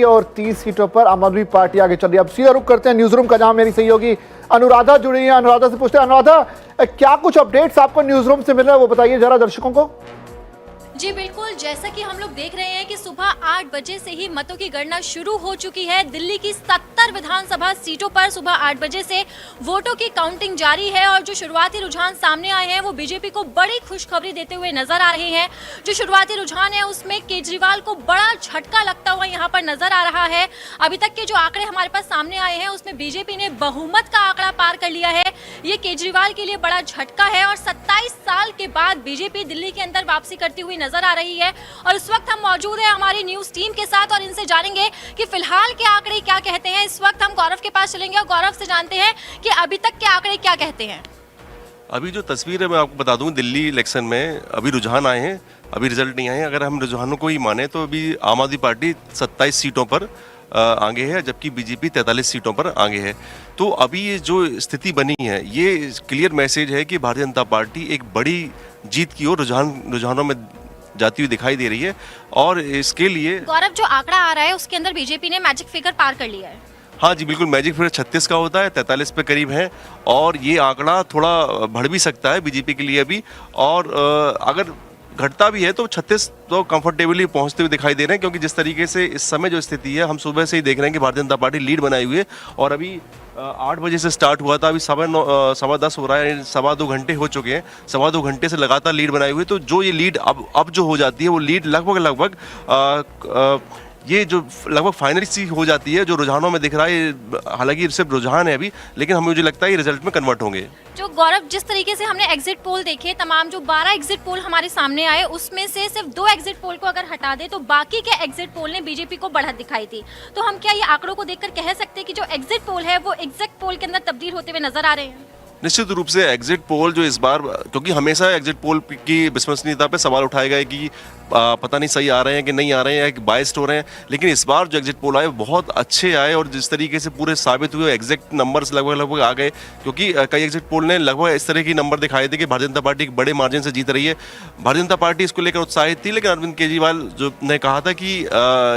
और 30 सीटों पर आम आदमी पार्टी आगे चल रही है। अब सीधा रुख करते हैं न्यूज रूम का, जहां मेरी सहयोगी अनुराधा जुड़ी है। अनुराधा से पूछते हैं, अनुराधा क्या कुछ अपडेट्स आपको न्यूज रूम से मिल रहा है, वो बताइए जरा दर्शकों को। जी बिल्कुल, जैसा कि हम लोग देख रहे हैं कि सुबह 8 बजे से ही मतों की गणना शुरू हो चुकी है। दिल्ली की 70 विधानसभा सीटों पर सुबह 8 बजे से वोटों की काउंटिंग जारी है और जो शुरुआती रुझान सामने आए हैं वो बीजेपी को बड़ी खुशखबरी देते हुए नजर आ रहे हैं। जो शुरुआती रुझान है उसमें केजरीवाल को बड़ा झटका लगता हुआ यहाँ पर नजर आ रहा है। अभी तक के जो आंकड़े हमारे पास सामने आए हैं उसमें बीजेपी ने बहुमत का आंकड़ा पार कर लिया है। ये केजरीवाल के लिए बड़ा झटका है और 27 साल के बाद बीजेपी दिल्ली के अंदर वापसी करती हुई नजर आ रही है। और इस वक्त हम मौजूद हैं हमारी न्यूज टीम के साथ और इनसे जानेंगे कि फिलहाल के आंकड़े क्या कहते हैं। इस वक्त हम गौरव के पास चलेंगे और गौरव से जानते हैं कि अभी तक के आंकड़े क्या कहते हैं। अभी जो तस्वीर है मैं आपको बता दूं, दिल्ली इलेक्शन में अभी रुझान आए हैं, अभी रिजल्ट नहीं आए हैं। अगर हम रुझानों को ही माने तो अभी आम आदमी पार्टी 27 सीटों पर आगे है, जबकि बीजेपी 43 सीटों पर आगे है। तो अभी ये जो स्थिति बनी है ये क्लियर मैसेज है कि भारतीय जनता पार्टी एक बड़ी जीत की ओर रुझानों में जाती हुई दिखाई दे रही है। और इसके लिए गौरव, जो आंकड़ा आ रहा है उसके अंदर बीजेपी ने मैजिक फिगर पार कर लिया है। हाँ जी बिल्कुल, मैजिक फिगर 36 का होता है, 43 पे करीब है और ये आंकड़ा थोड़ा बढ़ भी सकता है बीजेपी के लिए अभी। और अगर घटता भी है तो 36 तो कंफर्टेबली पहुंचते हुए दिखाई दे रहे हैं, क्योंकि जिस तरीके से इस समय जो स्थिति है हम सुबह से ही देख रहे हैं कि भारतीय जनता पार्टी लीड बनाई हुई है। और अभी 8 बजे से स्टार्ट हुआ था, अभी 9:15 हो रहा है, 2.25 घंटे हो चुके हैं। 2.25 घंटे से लगातार लीड बनाई हुई है। तो जो ये लीड अब जो हो जाती है वो लीड लगभग ये जो लगभग फाइनल सी हो जाती है, जो रुझानों में दिख रहा है। हालांकि सिर्फ रुझान है अभी, लेकिन हमें मुझे लगता है ये रिजल्ट में कन्वर्ट होंगे। जो गौरव, जिस तरीके से हमने एग्जिट पोल देखे, तमाम जो 12 एग्जिट पोल हमारे सामने आए उसमें से सिर्फ 2 एग्जिट पोल को अगर हटा दे तो बाकी के एग्जिट पोल ने बीजेपी को बढ़त दिखाई थी। तो हम क्या ये आंकड़ों को देखकर कह सकते हैं कि जो एग्जिट पोल है वो एग्जैक्ट पोल के अंदर तब्दील होते हुए नजर आ रहे हैं? निश्चित रूप से एग्जिट पोल जो इस बार, क्योंकि हमेशा एग्जिट पोल की विश्वसनीयता पे सवाल उठाए गए कि पता नहीं सही आ रहे हैं कि नहीं आ रहे हैं या बाइस्ड हो रहे हैं, लेकिन इस बार जो एग्जिट पोल आए बहुत अच्छे आए और जिस तरीके से पूरे साबित हुए, एग्जैक्ट नंबर्स लगभग आ गए। क्योंकि कई एग्जिट पोल ने लगभग इस तरह की नंबर दिखाए थे कि भारतीय जनता पार्टी एक बड़े मार्जिन से जीत रही है। भारतीय जनता पार्टी इसको लेकर उत्साहित थी, लेकिन अरविंद केजरीवाल जो ने कहा था कि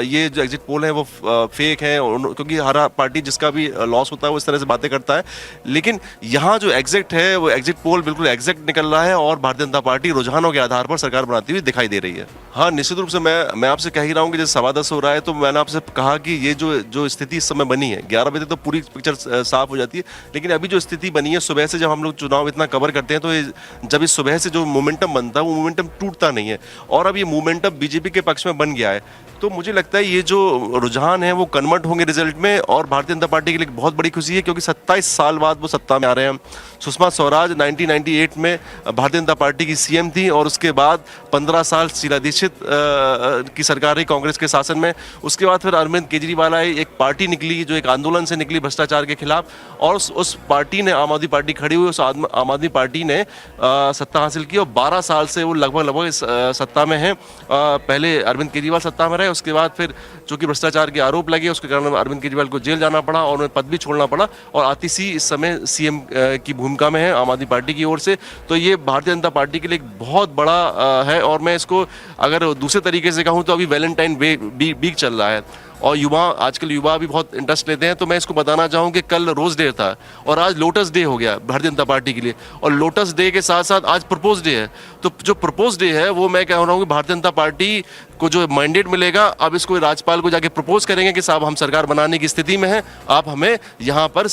ये जो एग्जिट पोल है वो फेक है, क्योंकि हर पार्टी जिसका भी लॉस होता है वो इस तरह से बातें करता है। लेकिन यहाँ जो एग्जैक्ट है वो एग्जिट पोल बिल्कुल एग्जैक्ट निकल रहा है और भारतीय जनता पार्टी रुझानों के आधार पर सरकार बनाती हुई दिखाई दे रही है। हाँ, निश्चित रूप से मैं आपसे कह ही रहा हूँ कि जैसे 10:15 हो रहा है तो मैंने आपसे कहा कि ये जो स्थिति इस समय बनी है, 11 बजे तो पूरी पिक्चर साफ हो जाती है, लेकिन अभी जो स्थिति बनी है सुबह से, जब हम लोग चुनाव इतना कवर करते हैं तो जब इस सुबह से जो मोमेंटम बनता है वो मोमेंटम टूटता नहीं है और अब ये मोमेंटम बीजेपी के पक्ष में बन गया है। तो मुझे लगता है ये जो रुझान है वो कन्वर्ट होंगे रिजल्ट में और भारतीय जनता पार्टी के लिए बहुत बड़ी खुशी है, क्योंकि 27 साल बाद वो सत्ता में आ रहे हैं। सुषमा स्वराज 1998 में भारतीय जनता पार्टी की सीएम थी और उसके बाद 15 साल शीला दीक्षित की सरकार रही कांग्रेस के शासन में। उसके बाद फिर अरविंद केजरीवाल आए, एक पार्टी निकली जो एक आंदोलन से निकली भ्रष्टाचार के खिलाफ, और उस पार्टी ने, आम आदमी पार्टी खड़ी हुई, उस आम आदमी पार्टी ने सत्ता हासिल की और 12 साल से वो लगभग सत्ता में है। पहले अरविंद केजरीवाल सत्ता में रहे, उसके बाद फिर चूंकि भ्रष्टाचार के आरोप लगे उसके कारण अरविंद केजरीवाल को जेल जाना पड़ा और उन्हें पद भी छोड़ना पड़ा और आतिशी इस समय सीएम की भूमिका में है आम आदमी पार्टी की ओर से। तो ये भारतीय जनता पार्टी के लिए एक बहुत बड़ा है और मैं इसको अगर दूसरे तरीके से कहूँ तो अभी वैलेंटाइन वीक चल रहा है और आजकल युवा भी बहुत इंटरेस्ट लेते हैं। तो मैं इसको बताना चाहूँ कि कल रोज डे था और आज लोटस डे हो गया भारतीय जनता पार्टी के लिए, और लोटस डे के साथ साथ आज प्रपोज डे है। तो जो प्रपोज डे है वो मैं कह रहा हूँ कि भारतीय जनता पार्टी को जो मैंडेट मिलेगा, अब इसको राज्यपाल को जाके प्रपोज करेंगे कि साहब हम सरकार बनाने की स्थिति में हैं, आप हमें यहाँ पर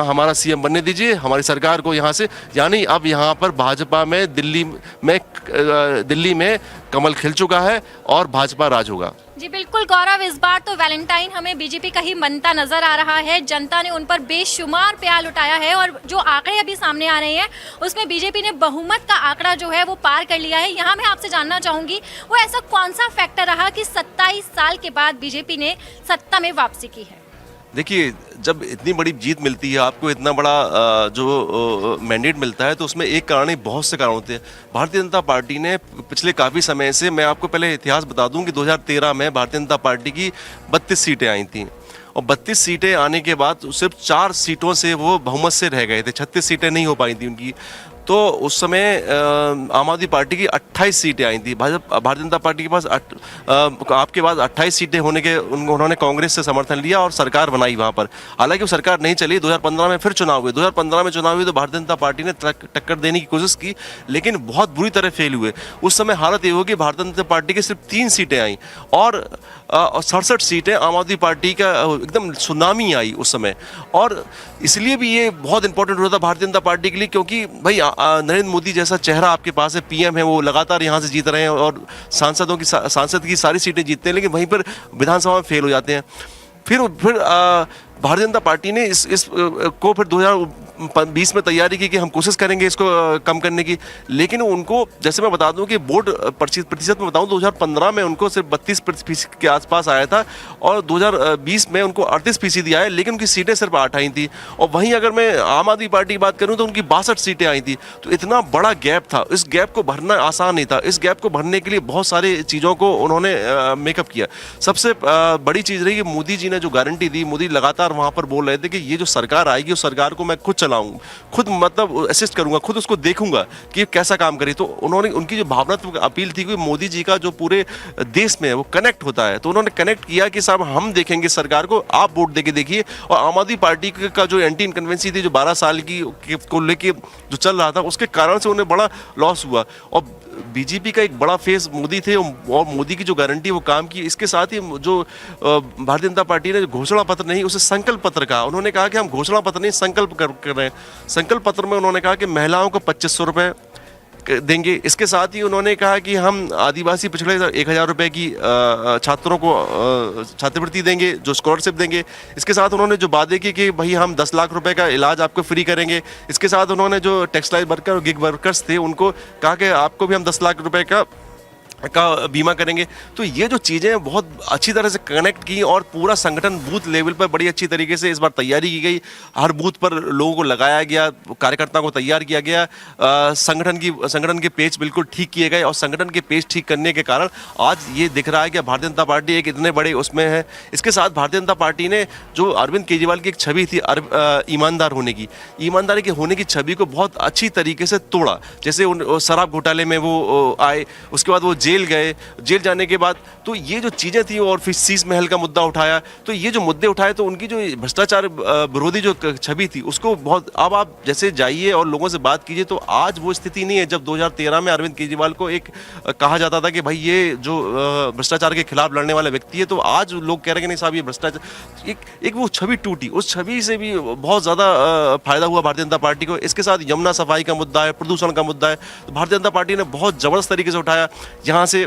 हमारा सीएम बनने दीजिए, हमारी सरकार को यहाँ से, यानी अब यहाँ पर भाजपा में दिल्ली में कमल खिल चुका है और भाजपा राज होगा। जी बिल्कुल गौरव, इस बार तो वैलेंटाइन हमें बीजेपी का ही बनता नजर आ रहा है। जनता ने उन पर बेशुमार प्यार लुटाया है और जो आंकड़े अभी सामने आ रहे हैं उसमें बीजेपी ने बहुमत का आंकड़ा जो है वो पार कर लिया है। यहाँ मैं आपसे जानना चाहूंगी वो ऐसा कौन सा फैक्टर रहा कि 27 साल के बाद बीजेपी ने सत्ता में वापसी की है? देखिए, जब इतनी बड़ी जीत मिलती है, आपको इतना बड़ा जो मैंडेट मिलता है, तो उसमें एक कारण ही बहुत से कारण होते हैं। भारतीय जनता पार्टी ने पिछले काफ़ी समय से, मैं आपको पहले इतिहास बता दूं कि 2013 में भारतीय जनता पार्टी की 32 सीटें आई थीं और 32 सीटें आने के बाद सिर्फ 4 सीटों से वो बहुमत से रह गए थे, 36 सीटें नहीं हो पाई थी उनकी। तो उस समय आम आदमी पार्टी की 28 सीटें आई थी। भारतीय जनता पार्टी के पास आपके पास 28 सीटें होने के उन्होंने कांग्रेस से समर्थन लिया और सरकार बनाई वहाँ पर। हालांकि वो सरकार नहीं चली। 2015 में फिर चुनाव हुए। 2015 में चुनाव हुए तो भारतीय जनता पार्टी ने टक्कर देने की कोशिश की, लेकिन बहुत बुरी तरह फेल हुए। उस समय हालत ये होगी, भारतीय जनता पार्टी की सिर्फ 3 सीटें आई और 67 सीटें आम आदमी पार्टी का एकदम सुनामी आई उस समय। और इसलिए भी ये बहुत इंपॉर्टेंट होता था भारतीय जनता पार्टी के लिए, क्योंकि भाई नरेंद्र मोदी जैसा चेहरा आपके पास है, पीएम है, वो लगातार यहाँ से जीत रहे हैं और सांसद की सारी सीटें जीतते हैं, लेकिन वहीं पर विधानसभा में फेल हो जाते हैं। फिर भारतीय जनता पार्टी ने इस को फिर 2020 में तैयारी की कि हम कोशिश करेंगे इसको कम करने की, लेकिन उनको, जैसे मैं बता दूं कि वोट प्रतिशत में बताऊं, 2015 में उनको सिर्फ 32% के आसपास आया था और 2020 में उनको 38% आया, लेकिन उनकी सीटें सिर्फ 8 आई थी। और वहीं अगर मैं आम आदमी पार्टी की बात करूं तो उनकी 62 सीटें आई थी। तो इतना बड़ा गैप था, इस गैप को भरना आसान नहीं था। इस गैप को भरने के लिए बहुत सारी चीज़ों को उन्होंने मेकअप किया। सबसे बड़ी चीज़ रही कि मोदी जी ने जो गारंटी दी, मोदी लगातार वहां पर बोल रहे थे कि ये जो सरकार आएगी उस सरकार को मैं खुद चलाऊंगा, खुद मतलब असिस्ट करूंगा, खुद उसको देखूंगा कि कैसा काम करे। तो उन्होंने, उनकी जो भावनात्मक अपील थी कि मोदी जी का जो पूरे देश में है वो कनेक्ट होता है, तो उन्होंने कनेक्ट किया कि साहब हम देखेंगे सरकार को, आप वोट देके देखिए। और आम आदमी पार्टी का जो एंटी इनकन्वेंसी थी, जो 12 साल की को लेके जो चल रहा था, उसके कारण से उन्हें बड़ा लॉस हुआ। और बीजेपी का एक बड़ा फेस मोदी थे और मोदी की जो गारंटी वो काम की। इसके साथ ही जो भारतीय जनता पार्टी ने घोषणा पत्र नहीं, उसे संकल्प पत्र कहा। उन्होंने कहा कि हम घोषणा पत्र नहीं, संकल्प कर रहे हैं। संकल्प पत्र में उन्होंने कहा कि महिलाओं को 2500 रुपये देंगे। इसके साथ ही उन्होंने कहा कि हम आदिवासी पिछड़े 1000 रुपये की छात्रों को छात्रवृत्ति देंगे, जो स्कॉलरशिप देंगे। इसके साथ उन्होंने जो वादे किए कि भाई हम 10 लाख रुपए का इलाज आपको फ्री करेंगे। इसके साथ उन्होंने जो टेक्सटाइल वर्कर और गिग वर्कर्स थे उनको कहा कि आपको भी हम 10 लाख रुपए का बीमा करेंगे। तो ये जो चीज़ें बहुत अच्छी तरह से कनेक्ट की और पूरा संगठन बूथ लेवल पर बड़ी अच्छी तरीके से इस बार तैयारी की गई। हर बूथ पर लोगों को लगाया गया, कार्यकर्ताओं को तैयार किया गया, संगठन के पेज बिल्कुल ठीक किए गए और संगठन के पेज ठीक करने के कारण आज ये दिख रहा है कि भारतीय जनता पार्टी एक इतने बड़े उसमें है। इसके साथ भारतीय जनता पार्टी ने जो अरविंद केजरीवाल की एक छवि थी ईमानदार होने की, ईमानदारी के होने की छवि को बहुत अच्छी तरीके से तोड़ा। जैसे शराब घोटाले में वो आए, उसके बाद वो जेल गए, जेल जाने के बाद तो ये जो चीज़ें थी, और फिर शीश महल का मुद्दा उठाया। तो ये जो मुद्दे उठाए तो उनकी जो भ्रष्टाचार विरोधी जो छवि थी उसको बहुत, अब आप जैसे जाइए और लोगों से बात कीजिए तो आज वो स्थिति नहीं है। जब 2013 में अरविंद केजरीवाल को एक कहा जाता था कि भाई ये जो भ्रष्टाचार के खिलाफ लड़ने वाला व्यक्ति है, तो आज लोग कह रहे हैं कि नहीं साहब ये भ्रष्टाचार, एक वो छवि टूटी। उस छवि से भी बहुत ज़्यादा फायदा हुआ भारतीय जनता पार्टी को। इसके साथ यमुना सफाई का मुद्दा है, प्रदूषण का मुद्दा है, तो भारतीय जनता पार्टी ने बहुत ज़बरदस्त तरीके से उठाया। यहाँ से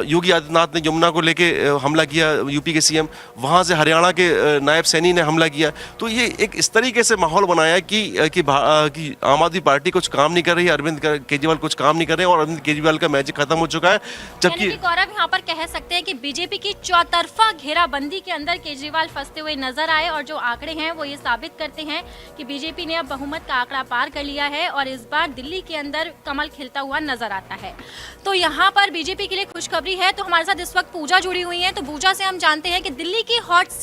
योगी आदित्यनाथ ने यमुना को लेके हमला किया, यूपी के सीएम, वहाँ से हरियाणा के नायब सैनी ने हमला किया। तो ये एक इस तरीके से माहौल बनाया कि आम आदमी पार्टी कुछ काम नहीं कर रही है, अरविंद केजरीवाल कुछ काम नहीं कर रहे हैं और अरविंद केजरीवाल का मैजिक खत्म हो चुका है। जबकि गौरव यहाँ पर कह सकते हैं कि बीजेपी की चौतरफा घेराबंदी के अंदर केजरीवाल फंसते हुए नजर आए और जो आंकड़े हैं वो ये साबित करते हैं कि बीजेपी ने अब बहुमत का आंकड़ा पार कर लिया है और इस बार दिल्ली के अंदर कमल खिलता हुआ नजर आता है। तो यहाँ पर बीजेपी के लिए खुशखबरी है। तो हमारे साथ इस वक्त पूजा जुड़ी हुई है, तो पूजा से हम जानते हैं कि दिल्ली की हॉट सीट